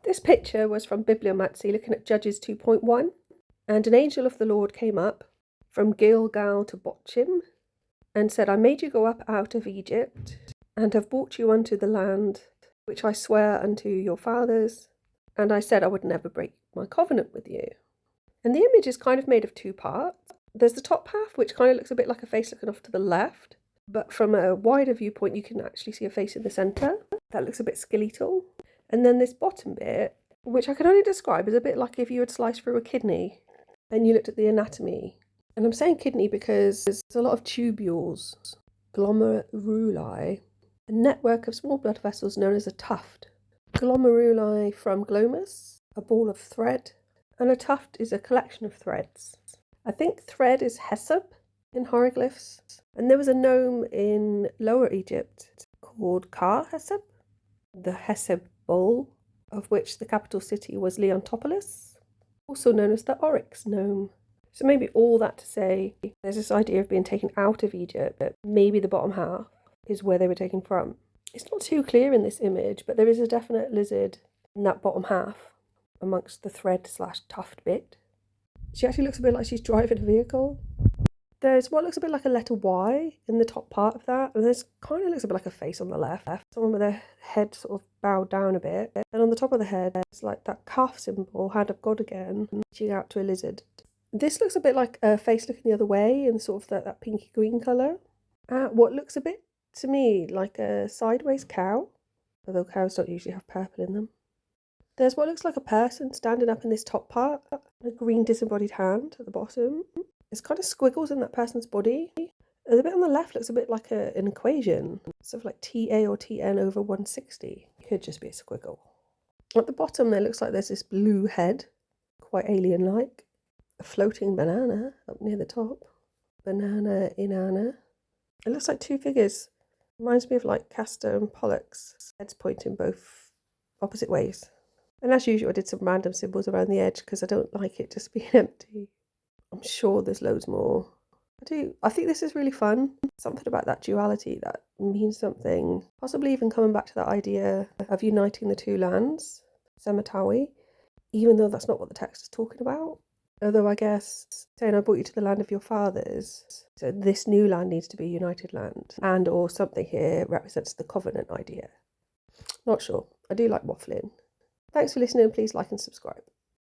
This picture was from Bibliomancy, looking at Judges 2.1. And an angel of the Lord came up from Gilgal to Bochim, and said, I made you go up out of Egypt, and have brought you unto the land which I swear unto your fathers. And I said I would never break my covenant with you. And the image is kind of made of two parts. There's the top half, which kind of looks a bit like a face looking off to the left, but from a wider viewpoint you can actually see a face in the centre. That looks a bit skeletal. And then this bottom bit, which I can only describe as a bit like if you had sliced through a kidney and you looked at the anatomy. And I'm saying kidney because there's a lot of tubules, glomeruli, a network of small blood vessels known as a tuft. Glomeruli from glomus, a ball of thread, and a tuft is a collection of threads. I think thread is hesab in hieroglyphs, and there was a nome in Lower Egypt called Ka-Heseb, the Heseb bowl, of which the capital city was Leontopolis, also known as the Oryx nome. So maybe all that to say, there's this idea of being taken out of Egypt, but maybe the bottom half is where they were taken from. It's not too clear in this image, but there is a definite lizard in that bottom half amongst the thread/tuft bit. She actually looks a bit like she's driving a vehicle. There's what looks a bit like a letter Y in the top part of that, and there's kind of looks a bit like a face on the left. Someone with their head sort of bowed down a bit, and on the top of the head, it's like that calf symbol, hand of God again, reaching out to a lizard. This looks a bit like a face looking the other way in sort of that pinky green colour. What looks a bit to me like a sideways cow, although cows don't usually have purple in them. There's what looks like a person standing up in this top part, a green disembodied hand at the bottom. There's kind of squiggles in that person's body. And the bit on the left looks a bit like an equation, sort of like TA or TN over 160. Could just be a squiggle. At the bottom there looks like there's this blue head, quite alien-like. A floating banana up near the top. Banana, inanna. It looks like two figures. Reminds me of like Castor and Pollux. Heads pointing both opposite ways. And as usual, I did some random symbols around the edge because I don't like it just being empty. I'm sure there's loads more. I think this is really fun. Something about that duality that means something. Possibly even coming back to that idea of uniting the two lands, Sematawi, even though that's not what the text is talking about. Although I guess saying I brought you to the land of your fathers, so this new land needs to be united land, and or something here represents the covenant idea. Not sure. I do like waffling. Thanks for listening. Please like and subscribe.